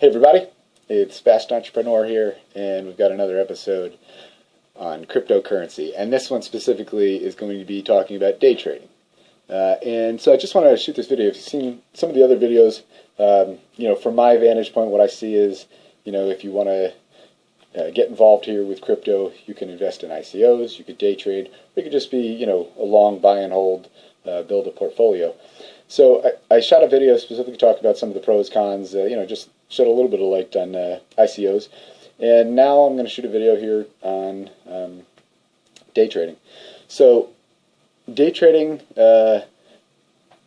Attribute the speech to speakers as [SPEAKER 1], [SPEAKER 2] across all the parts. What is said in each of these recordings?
[SPEAKER 1] Hey everybody, it's Fast Entrepreneur here, and we've got another episode on cryptocurrency. And this one specifically is going to be talking about day trading. And so I just want to shoot this video. If you've seen some of the other videos, from my vantage point, what I see is, if you want to get involved here with crypto, you can invest in ICOs, you could day trade, or you could just be, a long buy and hold, build a portfolio. So I shot a video specifically talking about some of the pros, cons, just shed a little bit of light on ICOs. And now I'm going to shoot a video here on day trading. So day trading,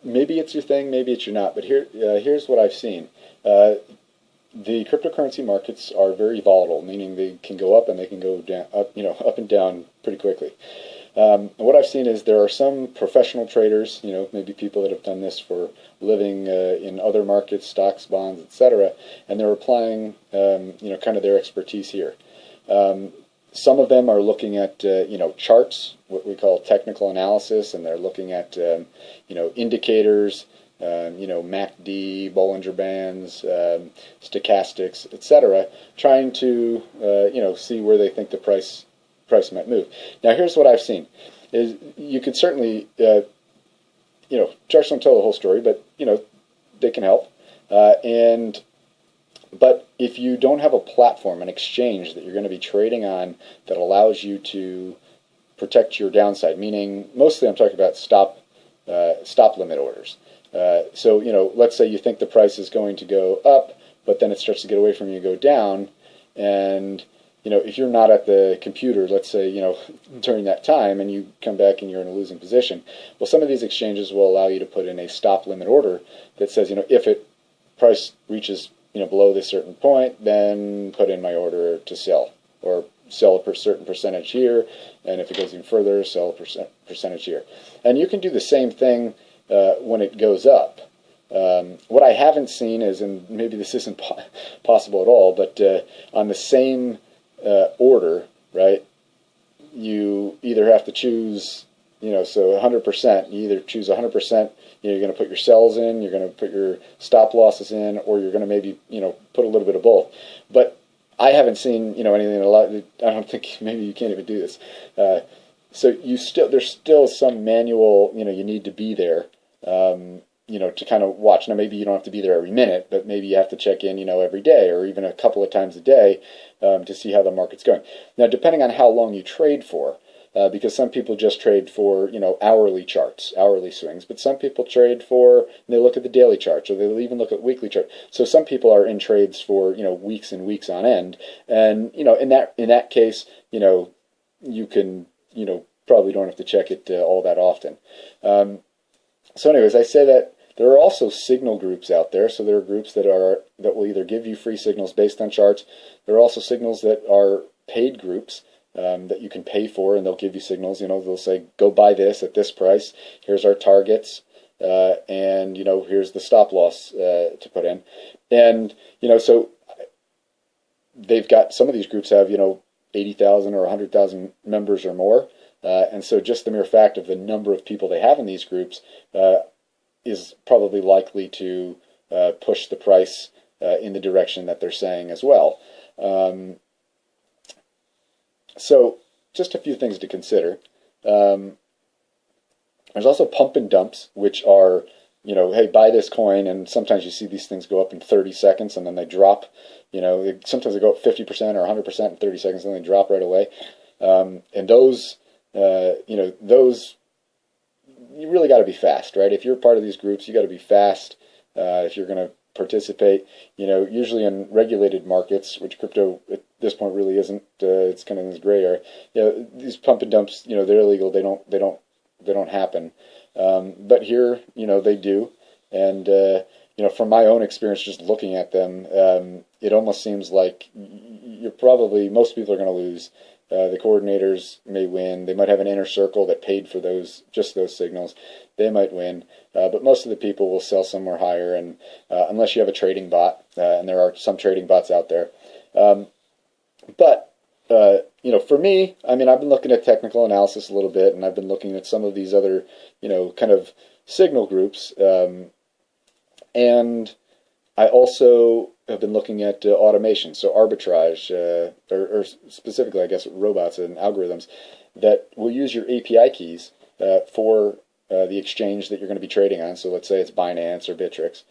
[SPEAKER 1] maybe it's your thing, maybe it's your not, but here's what I've seen. The cryptocurrency markets are very volatile, meaning they can go up and they can go down, up and down pretty quickly. What I've seen is there are some professional traders, maybe people that have done this for a living in other markets, stocks, bonds, etc., and they're applying, kind of their expertise here. Some of them are looking at, charts, what we call technical analysis, and they're looking at, indicators, MACD, Bollinger Bands, stochastics, etc., trying to, see where they think the price might move. But here's what I've seen: is you could certainly, charts don't tell the whole story, but they can help. But if you don't have a platform, an exchange that you're going to be trading on that allows you to protect your downside, meaning mostly I'm talking about stop limit orders. So let's say you think the price is going to go up, but then it starts to get away from you, go down, and if you're not at the computer, let's say, during that time, and you come back and you're in a losing position, well, some of these exchanges will allow you to put in a stop limit order that says, if price reaches, below this certain point, then put in my order to sell, or sell a certain percentage here, and if it goes even further, sell a percentage here. And you can do the same thing when it goes up. What I haven't seen is, and maybe this isn't possible at all, but on the same order, right, you either have to choose, so 100%, you either choose 100%, you're going to put your sells in, you're going to put your stop losses in, or you're going to maybe, put a little bit of both. But I haven't seen, anything, I don't think, maybe you can't even do this. So there's still some manual, you need to be there, to kind of watch. Now, maybe you don't have to be there every minute, but maybe you have to check in, every day, or even a couple of times a day, to see how the market's going. Now, depending on how long you trade for, because some people just trade for, hourly charts, hourly swings, but some people trade for, and they look at the daily charts, or they'll even look at weekly charts. So some people are in trades for, weeks and weeks on end, and, in that case, you can, probably don't have to check it all that often. So anyways, I say that there are also signal groups out there. So there are groups that will either give you free signals based on charts. There are also signals that are paid groups that you can pay for, and they'll give you signals. They'll say, go buy this at this price. Here's our targets, and here's the stop loss to put in. And so they've got, some of these groups have 80,000 or 100,000 members or more. And so just the mere fact of the number of people they have in these groups is probably likely to push the price in the direction that they're saying as well. So just a few things to consider. There's also pump and dumps, which are, hey, buy this coin, and sometimes you see these things go up in 30 seconds, and then they drop. Sometimes they go up 50% or 100% in 30 seconds, and then they drop right away. And those, those, you really got to be fast, right? If you're part of these groups, you got to be fast if you're going to participate. Usually in regulated markets, which crypto at this point really isn't. It's kind of in this gray area. These pump and dumps, they're illegal. They don't happen. But here, they do. And from my own experience, just looking at them, it almost seems like most people are going to lose. The coordinators may win. They might have an inner circle that paid for just those signals. They might win, but most of the people will sell somewhere higher, and unless you have a trading bot, and there are some trading bots out there. But for me, I've been looking at technical analysis a little bit, and I've been looking at some of these other, kind of signal groups, and I also have been looking at automation, so arbitrage, or specifically, I guess, robots and algorithms that will use your API keys for the exchange that you're going to be trading on. So let's say it's Binance or Bittrex,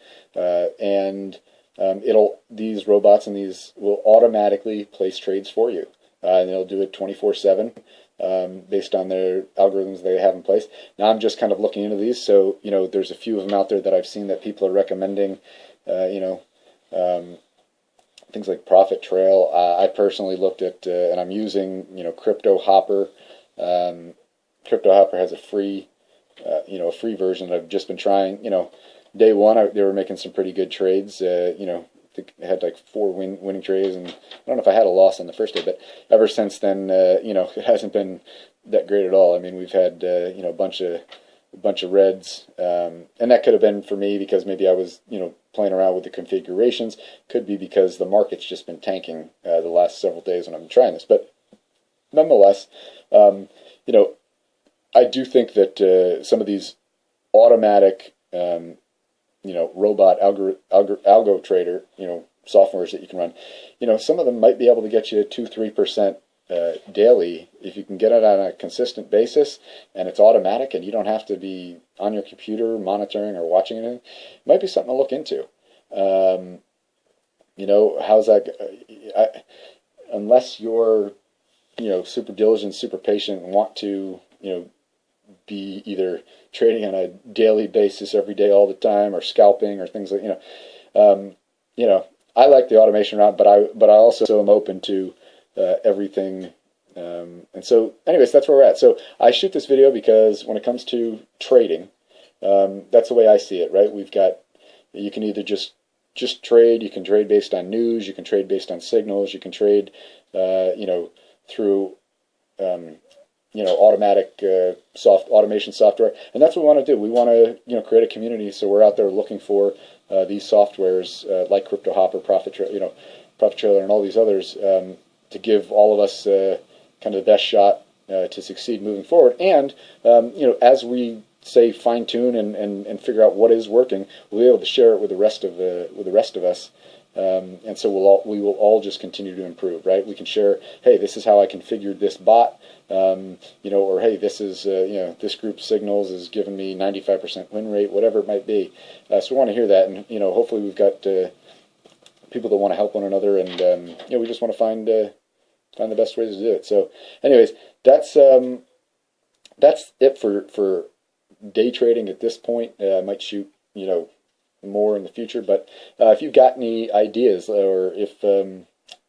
[SPEAKER 1] and these robots and these will automatically place trades for you, and they'll do it 24/7 based on their algorithms they have in place. Now I'm just kind of looking into these, so there's a few of them out there that I've seen that people are recommending. Things like Profit Trail. I personally looked at, and I'm using, Crypto Hopper. Crypto Hopper has a free version that I've just been trying. Day one, they were making some pretty good trades. I think I had like 4 winning trades, and I don't know if I had a loss on the first day, but ever since then, it hasn't been that great at all. I mean, we've had, a bunch of reds, and that could have been for me because maybe I was, playing around with the configurations. Could be because the market's just been tanking the last several days when I've been trying this. But nonetheless, I do think that some of these automatic, robot algo trader, softwares that you can run, some of them might be able to get you 2-3% daily if you can get it on a consistent basis, and it's automatic, and you don't have to be on your computer monitoring or watching anything. It might be something to look into. How's that? Unless you're, super diligent, super patient, and want to, be either trading on a daily basis every day, all the time, or scalping or things like, I like the automation route, but I also am open to everything. And so, anyways, that's where we're at. So I shoot this video because when it comes to trading, that's the way I see it, right? You can either just trade, you can trade based on news, you can trade based on signals, you can trade, through, automatic automation software, and that's what we want to do. We want to, create a community, so we're out there looking for these softwares like Crypto Hopper, Profit Trailer, and all these others to give all of us kind of the best shot to succeed moving forward. And as we say fine tune and figure out what is working, we'll be able to share it with the rest of us. And so we will all just continue to improve, right? We can share, hey, this is how I configured this bot, or hey, this is, this group signals is giving me 95% win rate, whatever it might be. So we want to hear that, and hopefully we've got people that want to help one another, and we just want to find the best ways to do it. So, anyways, that's it for day trading at this point. I might shoot, more in the future, but if you've got any ideas, or if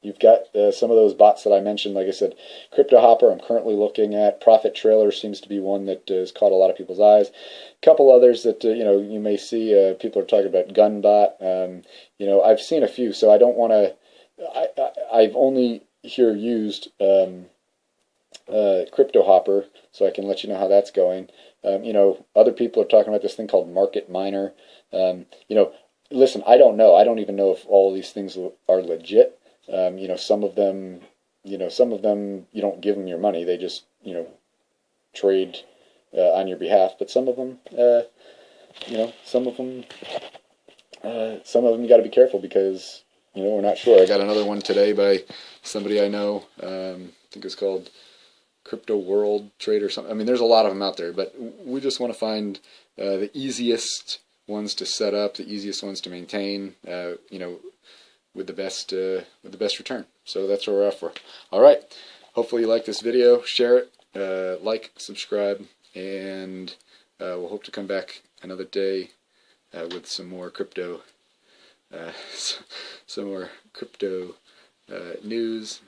[SPEAKER 1] you've got some of those bots that I mentioned, like I said, Crypto Hopper I'm currently looking at. Profit Trailer seems to be one that has caught a lot of people's eyes. A couple others that you may see, people are talking about Gunbot. I've seen a few, so I don't want to. I've only here used Crypto Hopper, so I can let you know how that's going. Other people are talking about this thing called Market Miner. Listen, I don't know. I don't even know if all of these things are legit. Some of them you don't give them your money. They just, trade on your behalf. But some of them, some of them you got to be careful because, we're not sure. I got another one today by somebody I know. I think it's called Crypto World Trade or something. I mean, there's a lot of them out there, but we just want to find the easiest ones to set up, the easiest ones to maintain, with the best return. So that's what we're after. All right. Hopefully you like this video. Share it, like, subscribe, and we'll hope to come back another day with some more crypto, news,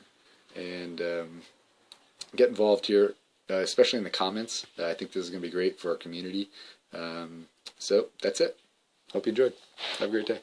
[SPEAKER 1] and get involved here, especially in the comments. I think this is going to be great for our community. So that's it. Hope you enjoyed. Have a great day.